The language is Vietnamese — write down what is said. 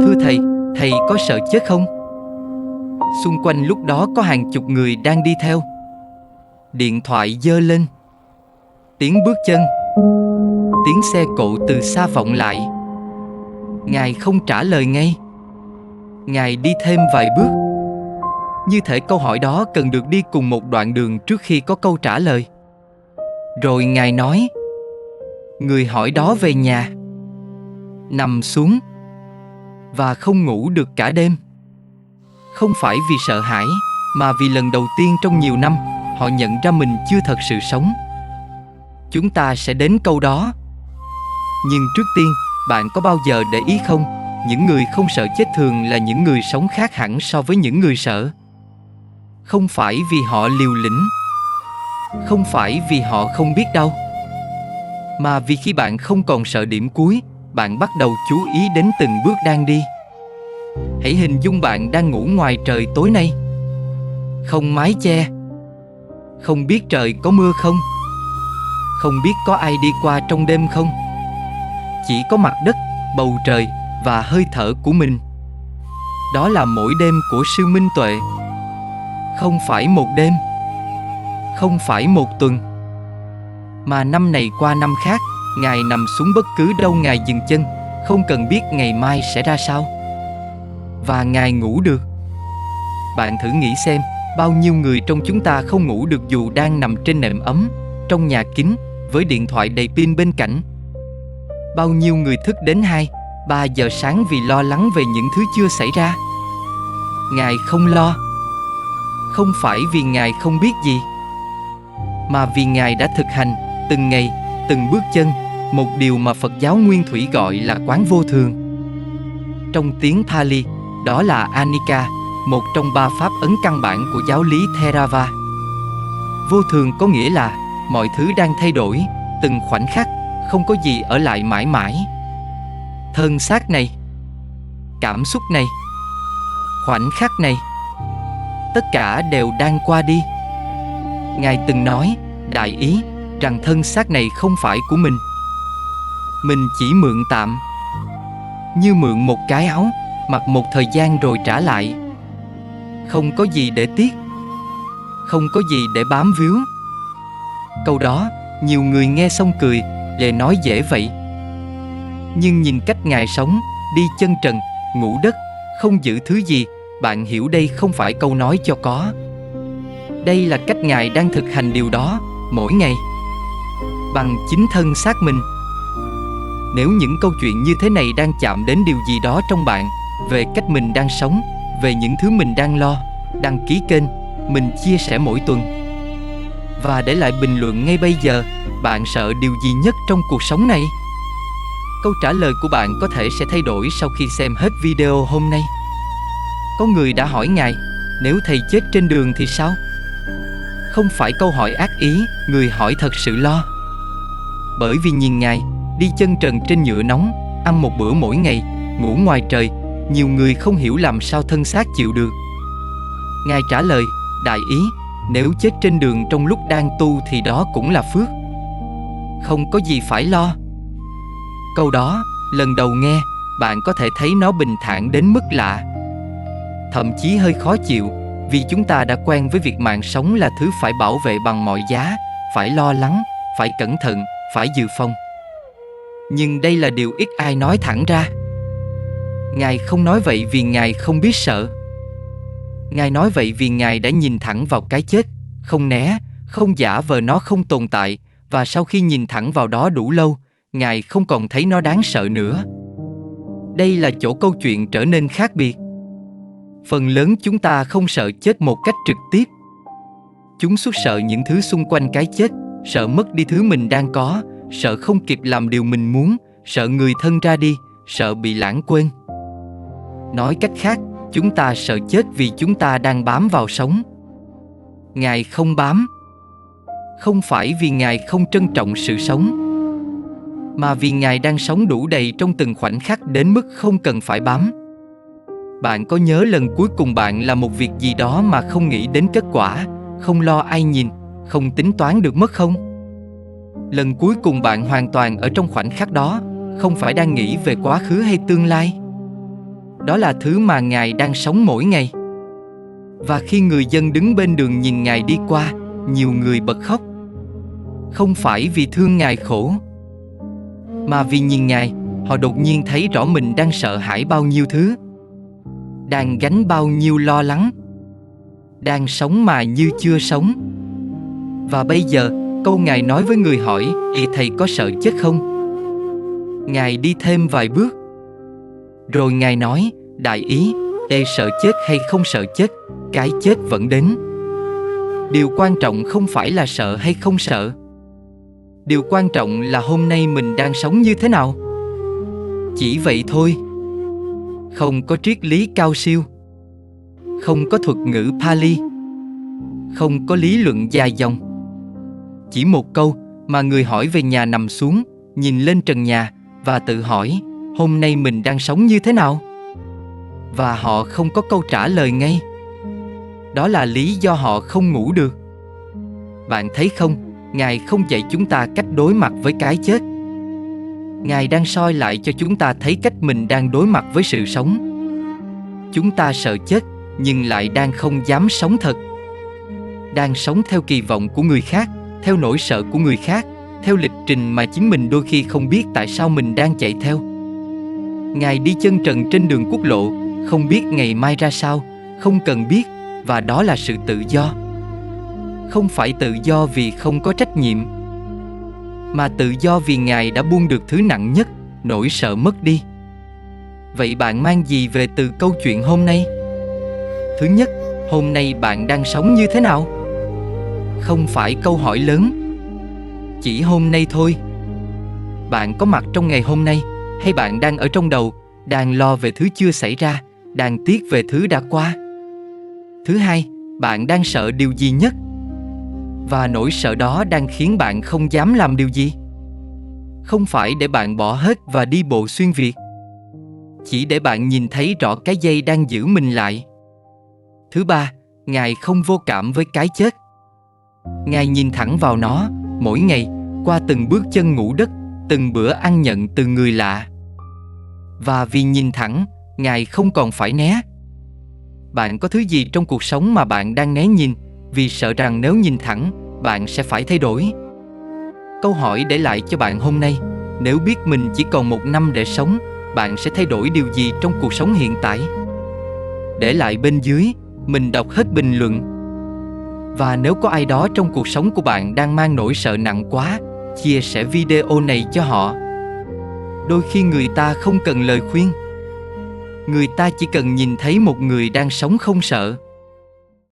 Thưa thầy có sợ chết không? Xung quanh lúc đó có hàng chục người đang đi theo. Điện thoại giơ lên. Tiếng bước chân, tiếng xe cộ từ xa vọng lại. Ngài không trả lời ngay. Ngài đi thêm vài bước. Như thể câu hỏi đó cần được đi cùng một đoạn đường trước khi có câu trả lời. Rồi Ngài nói: người hỏi đó về nhà, nằm xuống và không ngủ được cả đêm. Không phải vì sợ hãi, mà vì lần đầu tiên trong nhiều năm, họ nhận ra mình chưa thật sự sống. Chúng ta sẽ đến câu đó. Nhưng trước tiên, bạn có bao giờ để ý không? Những người không sợ chết thường là những người sống khác hẳn so với những người sợ. Không phải vì họ liều lĩnh, không phải vì họ không biết đau, mà vì khi bạn không còn sợ điểm cuối, bạn bắt đầu chú ý đến từng bước đang đi. Hãy hình dung bạn đang ngủ ngoài trời tối nay. Không mái che, không biết trời có mưa không, không biết có ai đi qua trong đêm không. Chỉ có mặt đất, bầu trời và hơi thở của mình. Đó là mỗi đêm của sư Minh Tuệ. Không phải một đêm, không phải một tuần, mà năm này qua năm khác, Ngài nằm xuống bất cứ đâu Ngài dừng chân, không cần biết ngày mai sẽ ra sao. Và Ngài ngủ được. Bạn thử nghĩ xem, bao nhiêu người trong chúng ta không ngủ được dù đang nằm trên nệm ấm, trong nhà kín, với điện thoại đầy pin bên cạnh. Bao nhiêu người thức đến 2-3 giờ sáng vì lo lắng về những thứ chưa xảy ra. Ngài không lo. Không phải vì Ngài không biết gì, mà vì Ngài đã thực hành, từng ngày, từng bước chân, một điều mà Phật giáo Nguyên Thủy gọi là quán vô thường. Trong tiếng Pali, đó là Anicca, một trong 3 pháp ấn căn bản của giáo lý Theravada. Vô thường có nghĩa là mọi thứ đang thay đổi, từng khoảnh khắc, không có gì ở lại mãi mãi. Thân xác này, cảm xúc này, khoảnh khắc này, tất cả đều đang qua đi. Ngài từng nói, đại ý, rằng thân xác này không phải của mình. Mình chỉ mượn tạm, như mượn một cái áo, mặc một thời gian rồi trả lại. Không có gì để tiếc, không có gì để bám víu. Câu đó, nhiều người nghe xong cười, để nói dễ vậy. Nhưng nhìn cách Ngài sống, đi chân trần, ngủ đất, không giữ thứ gì, bạn hiểu đây không phải câu nói cho có. Đây là cách Ngài đang thực hành điều đó, mỗi ngày, bằng chính thân xác mình. Nếu những câu chuyện như thế này đang chạm đến điều gì đó trong bạn, về cách mình đang sống, về những thứ mình đang lo, đăng ký kênh, mình chia sẻ mỗi tuần. Và để lại bình luận ngay bây giờ, bạn sợ điều gì nhất trong cuộc sống này? Câu trả lời của bạn có thể sẽ thay đổi sau khi xem hết video hôm nay. Có người đã hỏi Ngài, nếu thầy chết trên đường thì sao? Không phải câu hỏi ác ý, người hỏi thật sự lo. Bởi vì nhìn Ngài, đi chân trần trên nhựa nóng, ăn một bữa mỗi ngày, ngủ ngoài trời, nhiều người không hiểu làm sao thân xác chịu được. Ngài trả lời, đại ý, nếu chết trên đường trong lúc đang tu thì đó cũng là phước. Không có gì phải lo. Câu đó, lần đầu nghe, bạn có thể thấy nó bình thản đến mức lạ. Thậm chí hơi khó chịu, vì chúng ta đã quen với việc mạng sống là thứ phải bảo vệ bằng mọi giá, phải lo lắng, phải cẩn thận, phải dự phòng. Nhưng đây là điều ít ai nói thẳng ra. Ngài không nói vậy vì Ngài không biết sợ. Ngài nói vậy vì Ngài đã nhìn thẳng vào cái chết, không né, không giả vờ nó không tồn tại, và sau khi nhìn thẳng vào đó đủ lâu, Ngài không còn thấy nó đáng sợ nữa. Đây là chỗ câu chuyện trở nên khác biệt. Phần lớn chúng ta không sợ chết một cách trực tiếp. Chúng xuất sợ những thứ xung quanh cái chết, sợ mất đi thứ mình đang có, sợ không kịp làm điều mình muốn, sợ người thân ra đi, sợ bị lãng quên. Nói cách khác, chúng ta sợ chết vì chúng ta đang bám vào sống. Ngài không bám. Không phải vì Ngài không trân trọng sự sống, mà vì Ngài đang sống đủ đầy trong từng khoảnh khắc đến mức không cần phải bám. Bạn có nhớ lần cuối cùng bạn làm một việc gì đó mà không nghĩ đến kết quả, không lo ai nhìn, không tính toán được mất không? Lần cuối cùng bạn hoàn toàn ở trong khoảnh khắc đó, không phải đang nghĩ về quá khứ hay tương lai. Đó là thứ mà Ngài đang sống mỗi ngày. Và khi người dân đứng bên đường nhìn Ngài đi qua, nhiều người bật khóc. Không phải vì thương Ngài khổ, mà vì nhìn Ngài, họ đột nhiên thấy rõ mình đang sợ hãi bao nhiêu thứ, đang gánh bao nhiêu lo lắng, đang sống mà như chưa sống. Và bây giờ, câu Ngài nói với người hỏi: "Ê, thầy có sợ chết không?" Ngài đi thêm vài bước, rồi Ngài nói: "Đại ý, ê, sợ chết hay không sợ chết, cái chết vẫn đến. Điều quan trọng không phải là sợ hay không sợ. Điều quan trọng là hôm nay mình đang sống như thế nào. Chỉ vậy thôi. Không có triết lý cao siêu, không có thuật ngữ Pali, không có lý luận dài dòng. Chỉ một câu mà người hỏi về nhà nằm xuống, nhìn lên trần nhà và tự hỏi: hôm nay mình đang sống như thế nào? Và họ không có câu trả lời ngay. Đó là lý do họ không ngủ được. Bạn thấy không, Ngài không dạy chúng ta cách đối mặt với cái chết. Ngài đang soi lại cho chúng ta thấy cách mình đang đối mặt với sự sống. Chúng ta sợ chết, nhưng lại đang không dám sống thật. Đang sống theo kỳ vọng của người khác, theo nỗi sợ của người khác, theo lịch trình mà chính mình đôi khi không biết tại sao mình đang chạy theo. Ngài đi chân trần trên đường quốc lộ, không biết ngày mai ra sao, không cần biết, và đó là sự tự do. Không phải tự do vì không có trách nhiệm, mà tự do vì Ngài đã buông được thứ nặng nhất, nỗi sợ mất đi. Vậy bạn mang gì về từ câu chuyện hôm nay? Thứ nhất, hôm nay bạn đang sống như thế nào? Không phải câu hỏi lớn. Chỉ hôm nay thôi. Bạn có mặt trong ngày hôm nay, hay bạn đang ở trong đầu, đang lo về thứ chưa xảy ra, đang tiếc về thứ đã qua? Thứ hai, bạn đang sợ điều gì nhất? Và nỗi sợ đó đang khiến bạn không dám làm điều gì? Không phải để bạn bỏ hết và đi bộ xuyên Việt, chỉ để bạn nhìn thấy rõ cái dây đang giữ mình lại. Thứ ba, Ngài không vô cảm với cái chết. Ngài nhìn thẳng vào nó, mỗi ngày, qua từng bước chân ngủ đất, từng bữa ăn nhận từ người lạ. Và vì nhìn thẳng, Ngài không còn phải né. Bạn có thứ gì trong cuộc sống mà bạn đang né nhìn, vì sợ rằng nếu nhìn thẳng, bạn sẽ phải thay đổi? Câu hỏi để lại cho bạn hôm nay: nếu biết mình chỉ còn 1 năm để sống, bạn sẽ thay đổi điều gì trong cuộc sống hiện tại? Để lại bên dưới, mình đọc hết bình luận. Và nếu có ai đó trong cuộc sống của bạn đang mang nỗi sợ nặng quá, chia sẻ video này cho họ. Đôi khi người ta không cần lời khuyên, người ta chỉ cần nhìn thấy một người đang sống không sợ.